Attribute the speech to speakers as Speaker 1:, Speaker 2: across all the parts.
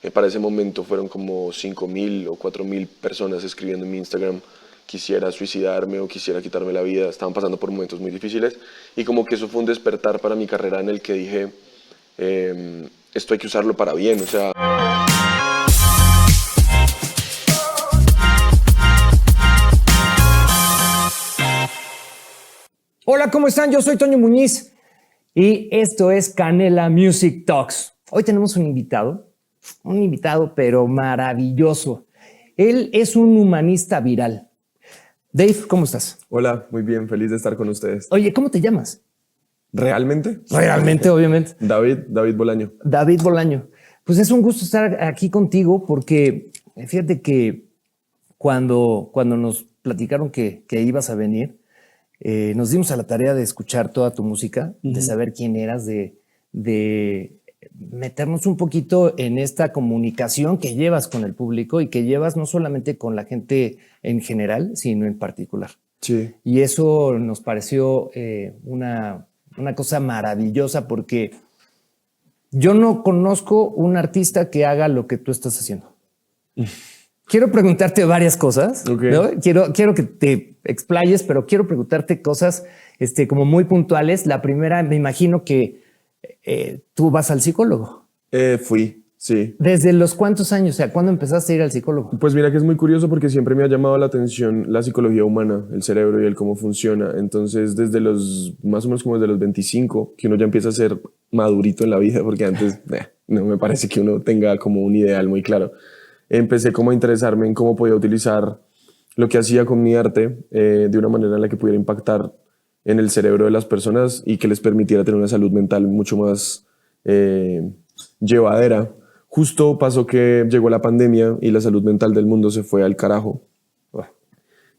Speaker 1: Para ese momento fueron como 5.000 o 4.000 personas escribiendo en mi Instagram: quisiera suicidarme o quisiera quitarme la vida. Estaban pasando por momentos muy difíciles y como que eso fue un despertar para mi carrera en el que dije, esto hay que usarlo para bien, o sea...
Speaker 2: Hola, ¿cómo están? Yo soy Toño Muñiz y esto es Canela Music Talks. Hoy tenemos un invitado pero maravilloso. Él es un humanista viral. Dave, ¿cómo estás?
Speaker 1: Hola, muy bien, feliz de estar con ustedes.
Speaker 2: Oye, ¿cómo te llamas?
Speaker 1: ¿Realmente?
Speaker 2: Realmente, obviamente.
Speaker 1: David Bolaño.
Speaker 2: David Bolaño. Pues es un gusto estar aquí contigo porque fíjate que cuando nos platicaron que ibas a venir, nos dimos a la tarea de escuchar toda tu música, de saber quién eras, de meternos un poquito en esta comunicación que llevas con el público y que llevas no solamente con la gente en general, sino en particular.
Speaker 1: Sí.
Speaker 2: Y eso nos pareció una cosa maravillosa porque yo no conozco un artista que haga lo que tú estás haciendo. Quiero preguntarte varias cosas.
Speaker 1: Okay.
Speaker 2: ¿No? Quiero que te explayes, pero quiero preguntarte cosas como muy puntuales. La primera, me imagino que tú vas al psicólogo.
Speaker 1: Fui, sí.
Speaker 2: ¿Desde los cuántos años? O sea, ¿cuándo empezaste a ir al psicólogo?
Speaker 1: Pues mira que es muy curioso porque siempre me ha llamado la atención la psicología humana, el cerebro y el cómo funciona. Entonces, desde los, más o menos como desde los 25, que uno ya empieza a ser madurito en la vida, porque antes no me parece que uno tenga como un ideal muy claro. Empecé como a interesarme en cómo podía utilizar lo que hacía con mi arte de una manera en la que pudiera impactar en el cerebro de las personas y que les permitiera tener una salud mental mucho más llevadera. Justo pasó que llegó la pandemia y la salud mental del mundo se fue al carajo.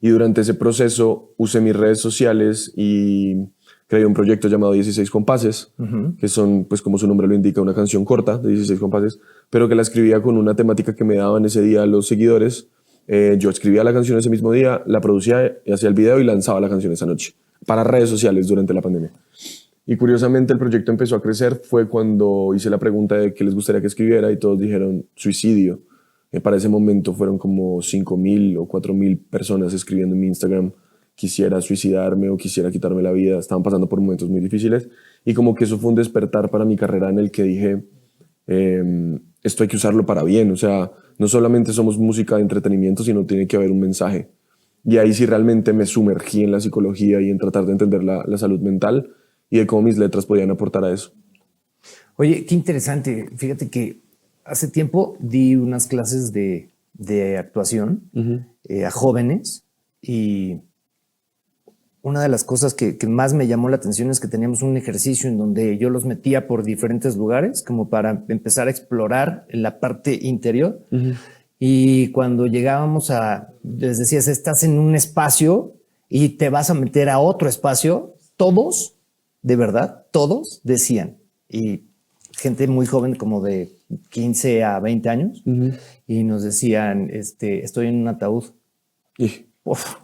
Speaker 1: Y durante ese proceso usé mis redes sociales y creé un proyecto llamado 16 Compases, que son, pues como su nombre lo indica, una canción corta de 16 compases, pero que la escribía con una temática que me daban ese día los seguidores. Yo escribía la canción ese mismo día, la producía y hacía el video y lanzaba la canción esa noche para redes sociales durante la pandemia. Y curiosamente el proyecto empezó a crecer. Fue cuando hice la pregunta de qué les gustaría que escribiera y todos dijeron suicidio. Para ese momento fueron como 5.000 o 4.000 personas escribiendo en mi Instagram: quisiera suicidarme o quisiera quitarme la vida. Estaban pasando por momentos muy difíciles y como que eso fue un despertar para mi carrera en el que dije, esto hay que usarlo para bien. O sea, no solamente somos música de entretenimiento, sino tiene que haber un mensaje. Y ahí sí realmente me sumergí en la psicología y en tratar de entender la salud mental y de cómo mis letras podían aportar a eso.
Speaker 2: Oye, qué interesante. Fíjate que hace tiempo di unas clases de actuación a jóvenes y una de las cosas que más me llamó la atención es que teníamos un ejercicio en donde yo los metía por diferentes lugares como para empezar a explorar la parte interior. Y cuando llegábamos les decías, estás en un espacio y te vas a meter a otro espacio, todos, de verdad, todos decían, y gente muy joven como de 15 a 20 años, y nos decían, estoy en un ataúd. Uf.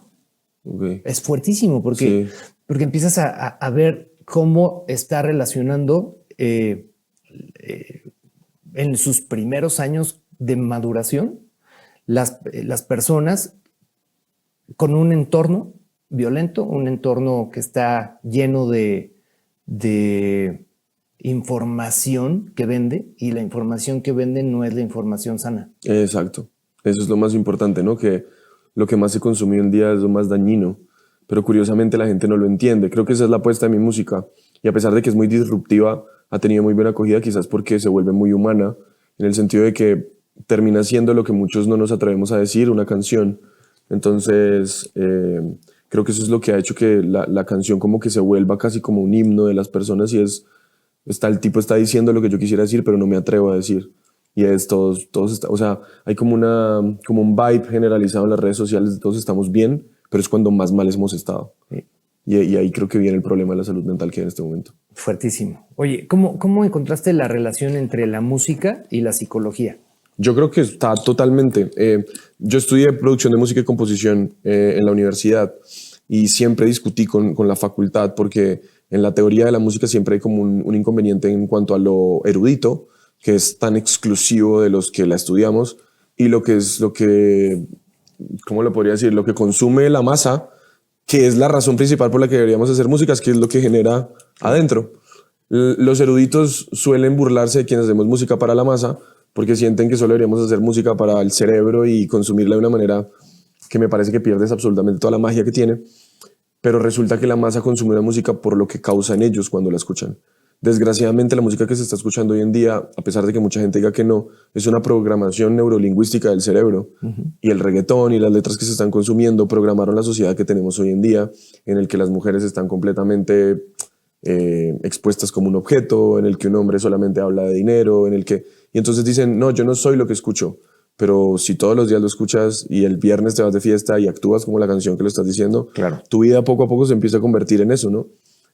Speaker 1: Okay.
Speaker 2: Es fuertísimo porque empiezas a ver cómo está relacionando en sus primeros años de maduración las personas con un entorno violento, un entorno que está lleno de información que vende, y la información que vende no es la información sana.
Speaker 1: Exacto. Eso es lo más importante, ¿no? Que lo que más se consume hoy en día es lo más dañino, pero curiosamente la gente no lo entiende. Creo que esa es la apuesta de mi música, y a pesar de que es muy disruptiva, ha tenido muy buena acogida, quizás porque se vuelve muy humana, en el sentido de que termina siendo lo que muchos no nos atrevemos a decir, una canción. Entonces, creo que eso es lo que ha hecho que la canción como que se vuelva casi como un himno de las personas, y el tipo está diciendo lo que yo quisiera decir, pero no me atrevo a decir. Y es todos o sea, hay como un vibe generalizado en las redes sociales de todos estamos bien, pero es cuando más mal hemos estado.
Speaker 2: Sí.
Speaker 1: Y ahí creo que viene el problema de la salud mental que hay en este momento.
Speaker 2: Fuertísimo. Oye, ¿cómo encontraste la relación entre la música y la psicología?
Speaker 1: Yo creo que está totalmente. Yo estudié producción de música y composición en la universidad y siempre discutí con la facultad porque en la teoría de la música siempre hay como un inconveniente en cuanto a lo erudito, que es tan exclusivo de los que la estudiamos, y lo que es lo que, ¿cómo lo podría decir? Lo que consume la masa, que es la razón principal por la que deberíamos hacer música, es que es lo que genera adentro. Los eruditos suelen burlarse de quienes hacemos música para la masa, porque sienten que solo deberíamos hacer música para el cerebro y consumirla de una manera que me parece que pierdes absolutamente toda la magia que tiene. Pero resulta que la masa consume la música por lo que causa en ellos cuando la escuchan. Desgraciadamente, la música que se está escuchando hoy en día, a pesar de que mucha gente diga que no, es una programación neurolingüística del cerebro. Y el reggaetón y las letras que se están consumiendo programaron la sociedad que tenemos hoy en día, en el que las mujeres están completamente expuestas como un objeto, en el que un hombre solamente habla de dinero, en el que... Y entonces dicen, no, yo no soy lo que escucho. Pero si todos los días lo escuchas y el viernes te vas de fiesta y actúas como la canción que lo estás diciendo,
Speaker 2: claro,
Speaker 1: tu vida poco a poco se empieza a convertir en eso, ¿no?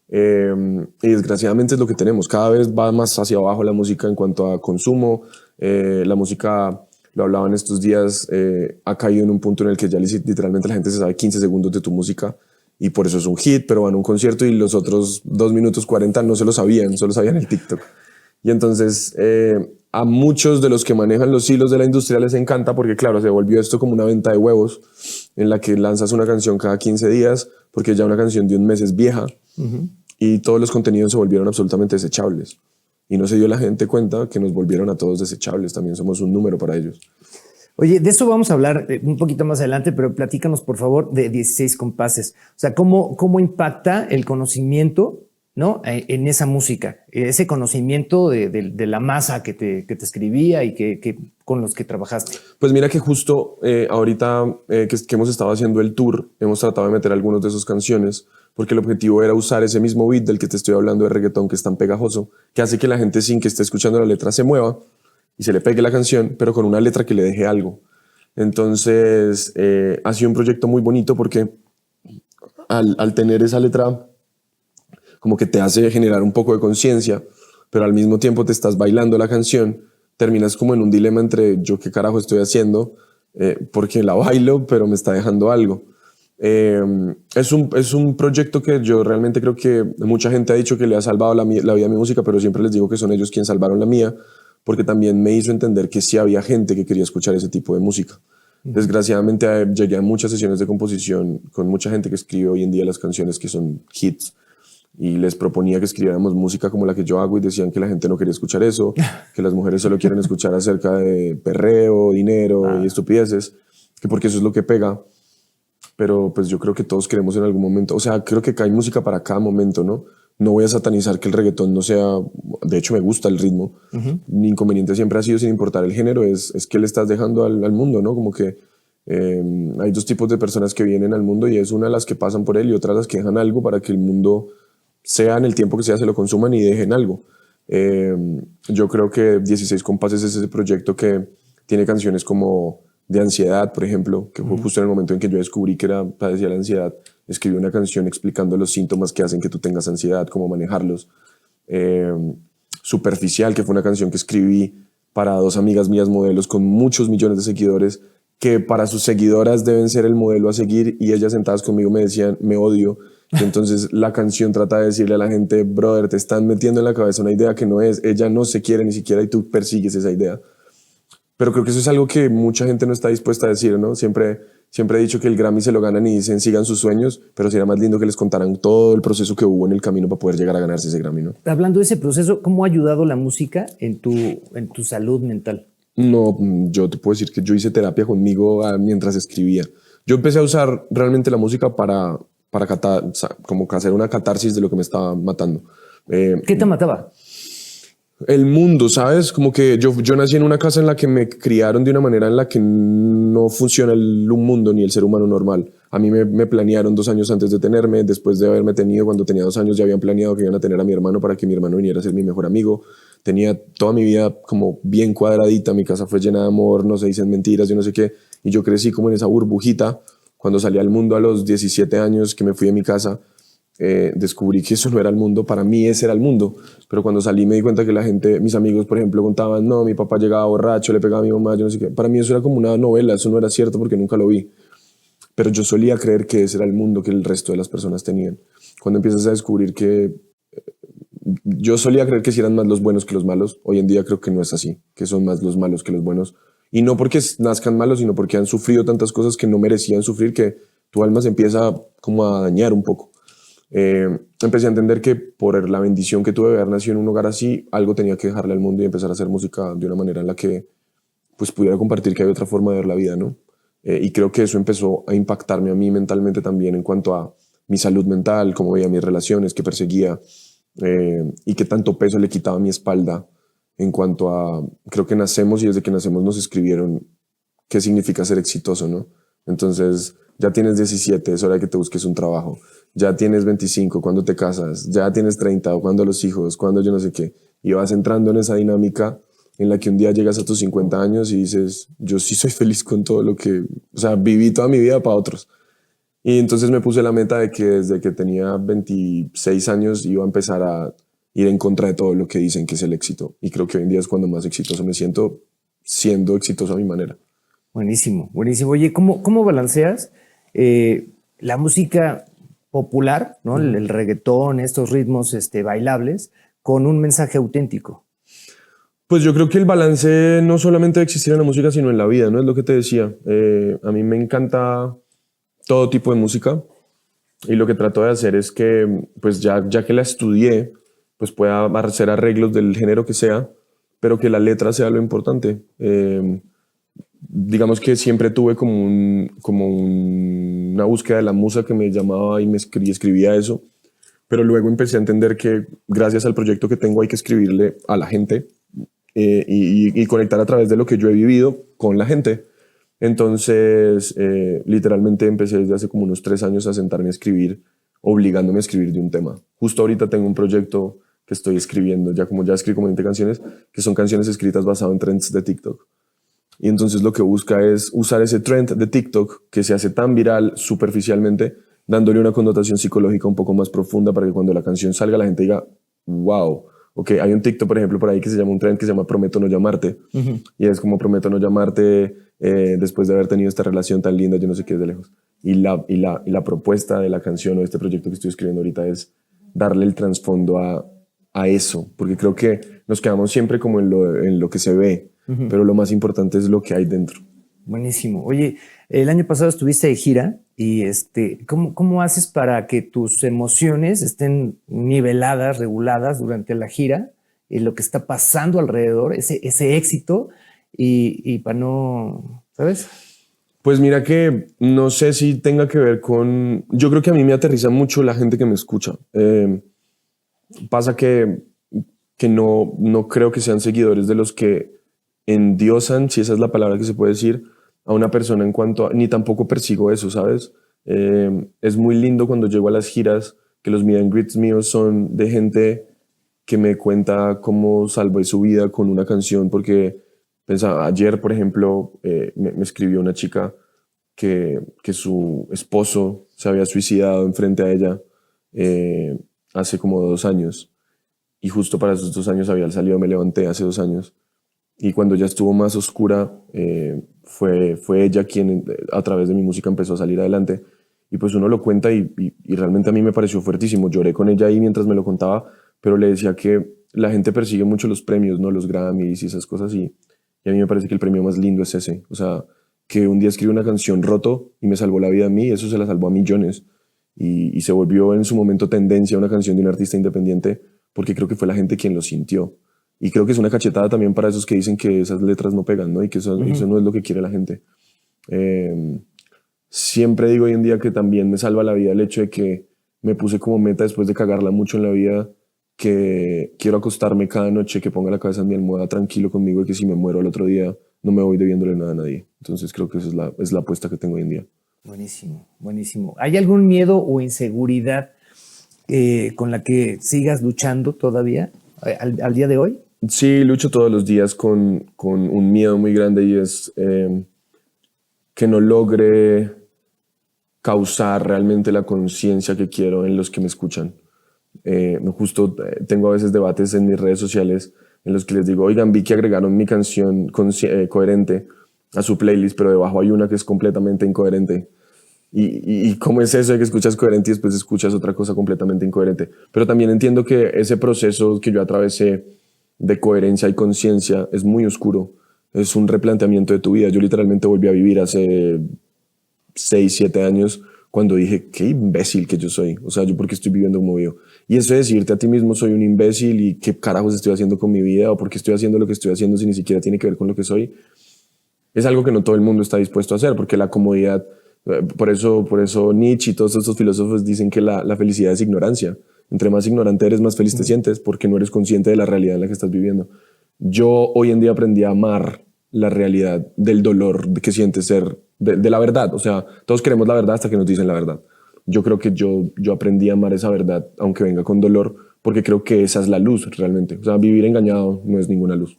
Speaker 1: Y desgraciadamente es lo que tenemos. Cada vez va más hacia abajo la música en cuanto a consumo. La música, lo hablaba en estos días, ha caído en un punto en el que ya literalmente la gente se sabe 15 segundos de tu música y por eso es un hit, pero van a un concierto y los otros 2 minutos 40 no se lo sabían, solo sabían el TikTok. Y entonces a muchos de los que manejan los hilos de la industria les encanta porque, claro, se volvió esto como una venta de huevos en la que lanzas una canción cada 15 días porque ya una canción de un mes es vieja y todos los contenidos se volvieron absolutamente desechables. Y no se dio la gente cuenta que nos volvieron a todos desechables. También somos un número para ellos.
Speaker 2: Oye, de eso vamos a hablar un poquito más adelante, pero platícanos, por favor, de 16 compases. O sea, ¿cómo impacta el conocimiento, ¿no? En esa música, ese conocimiento de la masa que te escribía y que con los que trabajaste?
Speaker 1: Pues mira que justo ahorita que hemos estado haciendo el tour, hemos tratado de meter algunos de esas canciones, porque el objetivo era usar ese mismo beat del que te estoy hablando de reggaetón, que es tan pegajoso, que hace que la gente sin que esté escuchando la letra se mueva y se le pegue la canción, pero con una letra que le deje algo. Entonces ha sido un proyecto muy bonito porque al tener esa letra como que te hace generar un poco de conciencia, pero al mismo tiempo te estás bailando la canción, terminas como en un dilema entre yo qué carajo estoy haciendo, porque la bailo, pero me está dejando algo. Es un proyecto que yo realmente creo que mucha gente ha dicho que le ha salvado la vida a mi música, pero siempre les digo que son ellos quienes salvaron la mía, porque también me hizo entender que sí había gente que quería escuchar ese tipo de música. Desgraciadamente llegué a muchas sesiones de composición con mucha gente que escribe hoy en día las canciones que son hits, y les proponía que escribiéramos música como la que yo hago y decían que la gente no quería escuchar eso, que las mujeres solo quieren escuchar acerca de perreo, dinero y estupideces, que porque eso es lo que pega. Pero pues yo creo que todos queremos en algún momento, o sea, creo que hay música para cada momento, ¿no? No voy a satanizar que el reggaetón no sea, de hecho me gusta el ritmo. Mi inconveniente siempre ha sido, sin importar el género, es que le estás dejando al mundo, ¿no? Como que hay dos tipos de personas que vienen al mundo y es una las que pasan por él y otras las que dejan algo para que el mundo, sea en el tiempo que sea, se lo consuman y dejen algo. Yo creo que 16 Compases es ese proyecto que tiene canciones como de ansiedad, por ejemplo, que fue justo en el momento en que yo descubrí que padecía la ansiedad. Escribí una canción explicando los síntomas que hacen que tú tengas ansiedad, cómo manejarlos. Superficial, que fue una canción que escribí para 2 amigas mías modelos con muchos millones de seguidores, que para sus seguidoras deben ser el modelo a seguir, y ellas sentadas conmigo me decían, me odio. Y entonces la canción trata de decirle a la gente, brother, te están metiendo en la cabeza una idea que no es, ella no se quiere ni siquiera y tú persigues esa idea. Pero creo que eso es algo que mucha gente no está dispuesta a decir, ¿no? Siempre he dicho que el Grammy se lo ganan y dicen sigan sus sueños, pero sería más lindo que les contaran todo el proceso que hubo en el camino para poder llegar a ganarse ese Grammy, ¿no?
Speaker 2: Hablando de ese proceso, ¿cómo ha ayudado la música en tu salud mental?
Speaker 1: No, yo te puedo decir que yo hice terapia conmigo mientras escribía. Yo empecé a usar realmente la música para como hacer una catarsis de lo que me estaba matando.
Speaker 2: ¿Qué te mataba?
Speaker 1: El mundo, ¿sabes? Como que yo nací en una casa en la que me criaron de una manera en la que no funciona un mundo ni el ser humano normal. A mí me planearon 2 años antes de tenerme. Después de haberme tenido, cuando tenía 2 años, ya habían planeado que iban a tener a mi hermano para que mi hermano viniera a ser mi mejor amigo. Tenía toda mi vida como bien cuadradita. Mi casa fue llena de amor, no se dicen mentiras, yo no sé qué. Y yo crecí como en esa burbujita. Cuando salí al mundo a los 17 años, que me fui de mi casa, descubrí que eso no era el mundo. Para mí ese era el mundo, pero cuando salí me di cuenta que la gente, mis amigos por ejemplo, contaban, no, mi papá llegaba borracho, le pegaba a mi mamá, yo no sé qué. Para mí eso era como una novela, eso no era cierto porque nunca lo vi, pero yo solía creer que ese era el mundo que el resto de las personas tenían. Cuando empiezas a descubrir que yo solía creer que si eran más los buenos que los malos. Hoy en día creo que no es así, que son más los malos que los buenos. Y no porque nazcan malos, sino porque han sufrido tantas cosas que no merecían sufrir, que tu alma se empieza como a dañar un poco. Empecé a entender que por la bendición que tuve de haber nacido en un hogar así, algo tenía que dejarle al mundo y empezar a hacer música de una manera en la que pues pudiera compartir que hay otra forma de ver la vida, ¿no? Y creo que eso empezó a impactarme a mí mentalmente también en cuanto a mi salud mental, cómo veía mis relaciones, qué perseguía, y qué tanto peso le quitaba a mi espalda en cuanto a, creo que nacemos y desde que nacemos nos escribieron qué significa ser exitoso, ¿no? Entonces, ya tienes 17, es hora de que te busques un trabajo. Ya tienes 25, ¿cuándo te casas? Ya tienes 30, o ¿cuándo los hijos? ¿Cuándo yo no sé qué? Y vas entrando en esa dinámica en la que un día llegas a tus 50 años y dices, yo sí soy feliz con todo lo que, o sea, viví toda mi vida para otros. Y entonces me puse la meta de que desde que tenía 26 años iba a empezar a ir en contra de todo lo que dicen que es el éxito. Y creo que hoy en día es cuando más exitoso me siento, siendo exitoso a mi manera.
Speaker 2: Buenísimo, buenísimo. Oye, ¿cómo balanceas la música popular, ¿no? El reggaetón, estos ritmos bailables, con un mensaje auténtico?
Speaker 1: Pues yo creo que el balance no solamente debe existir en la música, sino en la vida, ¿no? Es lo que te decía. A mí me encanta todo tipo de música y lo que trato de hacer es que, pues ya que la estudié, pues pueda hacer arreglos del género que sea, pero que la letra sea lo importante. Digamos que siempre tuve una búsqueda de la musa que me llamaba y me escribía eso, pero luego empecé a entender que gracias al proyecto que tengo hay que escribirle a la gente, y conectar a través de lo que yo he vivido con la gente. Entonces, literalmente empecé desde hace como unos 3 años a sentarme a escribir, obligándome a escribir de un tema. Justo ahorita tengo un proyecto que estoy escribiendo, ya escribí como 20 canciones, que son canciones escritas basadas en trends de TikTok. Y entonces lo que busca es usar ese trend de TikTok que se hace tan viral superficialmente, dándole una connotación psicológica un poco más profunda para que cuando la canción salga la gente diga, wow. Ok, hay un TikTok, por ejemplo, por ahí que se llama un trend que se llama Prometo no llamarte. Y es como prometo no llamarte después de haber tenido esta relación tan linda, yo no sé qué es de lejos. Y la propuesta de la canción o de este proyecto que estoy escribiendo ahorita es darle el trasfondo a eso, porque creo que nos quedamos siempre como en lo que se ve, pero lo más importante es lo que hay dentro.
Speaker 2: Buenísimo. Oye, el año pasado estuviste de gira y ¿cómo haces para que tus emociones estén niveladas, reguladas durante la gira y lo que está pasando alrededor, ese éxito y para no, ¿sabes?
Speaker 1: Pues mira que no sé si tenga que ver con... Yo creo que a mí me aterriza mucho la gente que me escucha. Pasa que no creo que sean seguidores de los que endiosan, si esa es la palabra que se puede decir, a una persona en cuanto a... Ni tampoco persigo eso, ¿sabes? Es muy lindo cuando llego a las giras que los meet and greets míos son de gente que me cuenta cómo salvé su vida con una canción, porque pensaba, ayer, por ejemplo, me escribió una chica que su esposo se había suicidado enfrente a ella hace como 2 años, y justo para esos 2 años había salido Me Levanté hace 2 años. Y cuando ya estuvo más oscura, fue ella quien a través de mi música empezó a salir adelante. Y pues uno lo cuenta y realmente a mí me pareció fuertísimo. Lloré con ella ahí mientras me lo contaba, pero le decía que la gente persigue mucho los premios, ¿no? Los Grammys y esas cosas. Y a mí me parece que el premio más lindo es ese. O sea, que un día escribí una canción roto y me salvó la vida a mí, eso se la salvó a millones. Y se volvió en su momento tendencia una canción de un artista independiente, porque creo que fue la gente quien lo sintió. Y creo que es una cachetada también para esos que dicen que esas letras no pegan, ¿no? Y que eso no es lo que quiere la gente. Siempre digo hoy en día que también me salva la vida el hecho de que me puse como meta, después de cagarla mucho en la vida, que quiero acostarme cada noche, que ponga la cabeza en mi almohada tranquilo conmigo y que si me muero el otro día no me voy debiéndole nada a nadie. Entonces creo que esa es la apuesta que tengo hoy en día.
Speaker 2: Buenísimo, buenísimo. ¿Hay algún miedo o inseguridad con la que sigas luchando todavía al día de hoy?
Speaker 1: Sí, lucho todos los días con un miedo muy grande, y es que no logre causar realmente la conciencia que quiero en los que me escuchan. Justo tengo a veces debates en mis redes sociales en los que les digo, oigan, vi que agregaron mi canción coherente a su playlist, pero debajo hay una que es completamente incoherente. Y cómo es eso de que escuchas coherente y después escuchas otra cosa completamente incoherente. Pero también entiendo que ese proceso que yo atravesé de coherencia y conciencia es muy oscuro. Es un replanteamiento de tu vida. Yo literalmente volví a vivir hace 6, 7 años cuando dije, qué imbécil que yo soy. O sea, yo por qué estoy viviendo como vivo. Y eso de decirte a ti mismo, soy un imbécil y qué carajos estoy haciendo con mi vida o por qué estoy haciendo lo que estoy haciendo si ni siquiera tiene que ver con lo que soy, es algo que no todo el mundo está dispuesto a hacer, porque la comodidad, por eso Nietzsche y todos estos filósofos dicen que la felicidad es ignorancia. Entre más ignorante eres, más feliz te sientes porque no eres consciente de la realidad en la que estás viviendo. Yo hoy en día aprendí a amar la realidad del dolor que sientes ser, de la verdad. O sea, todos queremos la verdad hasta que nos dicen la verdad. Yo creo que yo aprendí a amar esa verdad, aunque venga con dolor, porque creo que esa es la luz realmente. O sea, vivir engañado no es ninguna luz.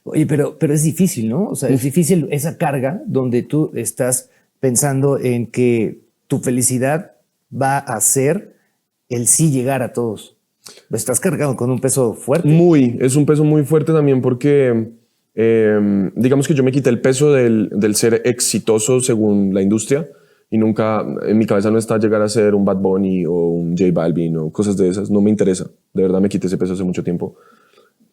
Speaker 2: Oye, pero es difícil, ¿no? O sea, es difícil esa carga donde tú estás pensando en que tu felicidad va a ser el sí llegar a todos. Estás cargado con un peso fuerte.
Speaker 1: Es un peso muy fuerte también porque digamos que yo me quité el peso del ser exitoso según la industria y nunca, en mi cabeza no está llegar a ser un Bad Bunny o un J Balvin o cosas de esas. No me interesa. De verdad me quité ese peso hace mucho tiempo.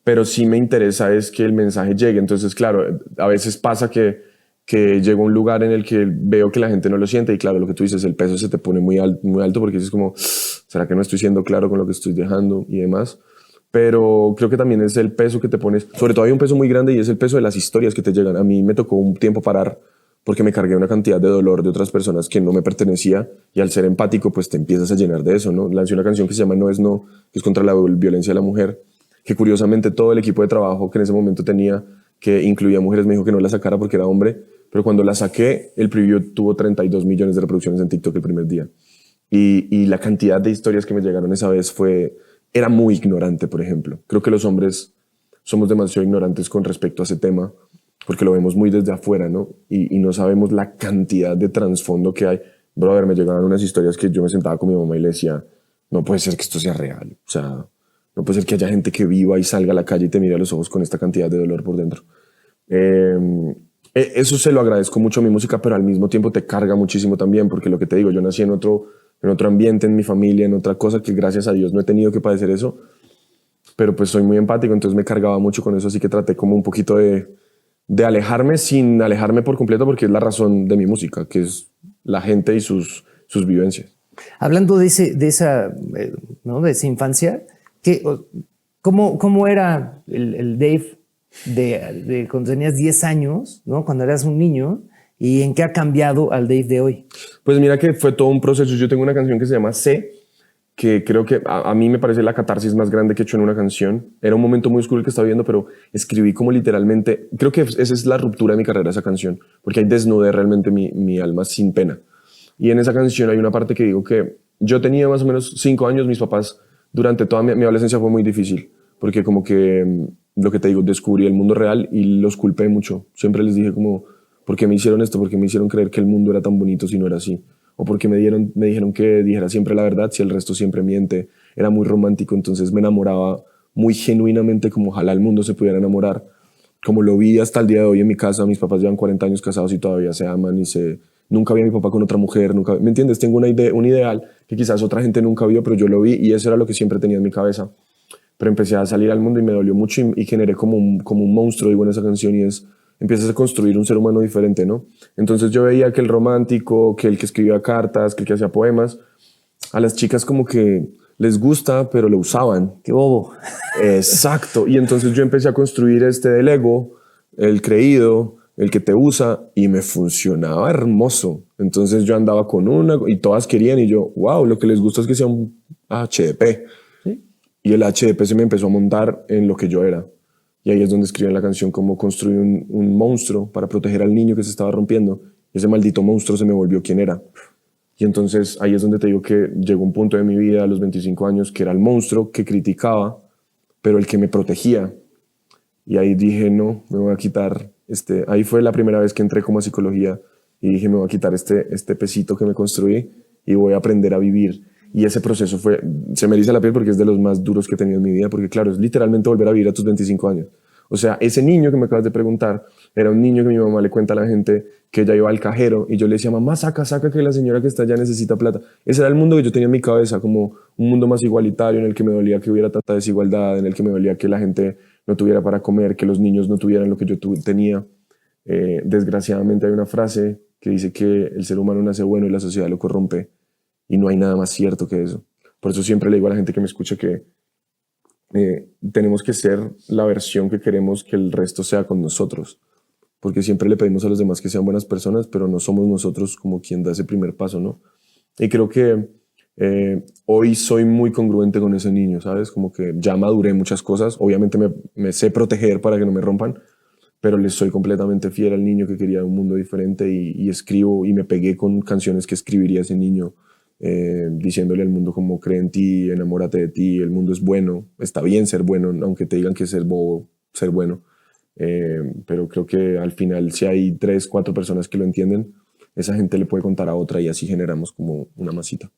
Speaker 1: Pero sí me interesa es que el mensaje llegue. Entonces, claro, a veces pasa que llego a un lugar en el que veo que la gente no lo siente y claro, lo que tú dices, el peso se te pone muy alto porque dices como, ¿será que no estoy siendo claro con lo que estoy dejando y demás? Pero creo que también es el peso que te pones, sobre todo hay un peso muy grande y es el peso de las historias que te llegan. A mí me tocó un tiempo parar porque me cargué una cantidad de dolor de otras personas que no me pertenecía y al ser empático pues te empiezas a llenar de eso, ¿no? Lancé una canción que se llama No es No, que es contra la violencia de la mujer, que curiosamente todo el equipo de trabajo que en ese momento tenía, que incluía mujeres, me dijo que no la sacara porque era hombre, pero cuando la saqué, el preview tuvo 32 millones de reproducciones en TikTok el primer día. Y la cantidad de historias que me llegaron esa vez era muy ignorante, por ejemplo. Creo que los hombres somos demasiado ignorantes con respecto a ese tema, porque lo vemos muy desde afuera, ¿no? Y no sabemos la cantidad de trasfondo que hay. Brother, me llegaban unas historias que yo me sentaba con mi mamá y le decía, no puede ser que esto sea real. O sea, no puede ser que haya gente que viva y salga a la calle y te mire a los ojos con esta cantidad de dolor por dentro. Eso se lo agradezco mucho a mi música, pero al mismo tiempo te carga muchísimo también, porque lo que te digo, yo nací en otro ambiente, en mi familia, en otra cosa que gracias a Dios no he tenido que padecer eso, pero pues soy muy empático, entonces me cargaba mucho con eso, así que traté como un poquito de alejarme sin alejarme por completo, porque es la razón de mi música, que es la gente y sus vivencias.
Speaker 2: Hablando de esa, ¿no? De esa infancia, ¿cómo era el Dave de cuando tenías 10 años, ¿no? Cuando eras un niño? ¿Y en qué ha cambiado al Dave de hoy?
Speaker 1: Pues mira que fue todo un proceso. Yo tengo una canción que se llama C, que creo que a mí me parece la catarsis más grande que he hecho en una canción. Era un momento muy oscuro el que estaba viviendo, pero escribí como literalmente, creo que esa es la ruptura de mi carrera, esa canción, porque ahí desnudé realmente mi alma sin pena. Y en esa canción hay una parte que digo que yo tenía más o menos 5 años, mis papás, durante toda mi adolescencia fue muy difícil, porque como que, lo que te digo, descubrí el mundo real y los culpé mucho. Siempre les dije como, ¿por qué me hicieron esto? ¿Por qué me hicieron creer que el mundo era tan bonito si no era así? O porque me dijeron que dijera siempre la verdad si el resto siempre miente. Era muy romántico, entonces me enamoraba muy genuinamente, como ojalá el mundo se pudiera enamorar. Como lo vi hasta el día de hoy en mi casa, mis papás llevan 40 años casados y todavía se aman y nunca vi a mi papá con otra mujer, nunca, ¿me entiendes? Tengo un ideal que quizás otra gente nunca vio, pero yo lo vi y eso era lo que siempre tenía en mi cabeza. Pero empecé a salir al mundo y me dolió mucho y generé como un monstruo, digo, en esa canción, y empiezas a construir un ser humano diferente, ¿no? Entonces yo veía que el romántico, que el que escribía cartas, que el que hacía poemas, a las chicas como que les gusta, pero lo usaban.
Speaker 2: ¡Qué bobo!
Speaker 1: Exacto. Y entonces yo empecé a construir del ego, el creído, el que te usa, y me funcionaba hermoso. Entonces yo andaba con una y todas querían y yo, wow, lo que les gusta es que sea un HDP. ¿Sí? Y el HDP se me empezó a montar en lo que yo era. Y ahí es donde escribí en la canción cómo construir un monstruo para proteger al niño que se estaba rompiendo. Y ese maldito monstruo se me volvió quien era. Y entonces ahí es donde te digo que llegó un punto de mi vida a los 25 años que era el monstruo que criticaba, pero el que me protegía. Y ahí dije, no, me voy a quitar ahí fue la primera vez que entré como a psicología y dije, me voy a quitar este pesito que me construí y voy a aprender a vivir. Y ese proceso se me eriza la piel porque es de los más duros que he tenido en mi vida, porque claro, es literalmente volver a vivir a tus 25 años. O sea, ese niño que me acabas de preguntar era un niño que mi mamá le cuenta a la gente que ella iba al cajero y yo le decía, mamá, saca, saca, que la señora que está allá necesita plata. Ese era el mundo que yo tenía en mi cabeza, como un mundo más igualitario, en el que me dolía que hubiera tanta desigualdad, en el que me dolía que la gente no tuviera para comer, que los niños no tuvieran lo que yo tenía. Desgraciadamente hay una frase que dice que el ser humano nace bueno y la sociedad lo corrompe, y no hay nada más cierto que eso. Por eso siempre le digo a la gente que me escucha que tenemos que ser la versión que queremos que el resto sea con nosotros, porque siempre le pedimos a los demás que sean buenas personas, pero no somos nosotros como quien da ese primer paso, ¿no? Y creo que hoy soy muy congruente con ese niño, ¿sabes? Como que ya maduré muchas cosas, obviamente me sé proteger para que no me rompan, pero le soy completamente fiel al niño que quería un mundo diferente, y escribo y me pegué con canciones que escribiría ese niño, diciéndole al mundo como cree en ti, enamórate de ti, el mundo es bueno, está bien ser bueno, aunque te digan que es bobo ser bueno. Pero creo que al final, si hay 3, 4 personas que lo entienden, esa gente le puede contar a otra y así generamos como una masita.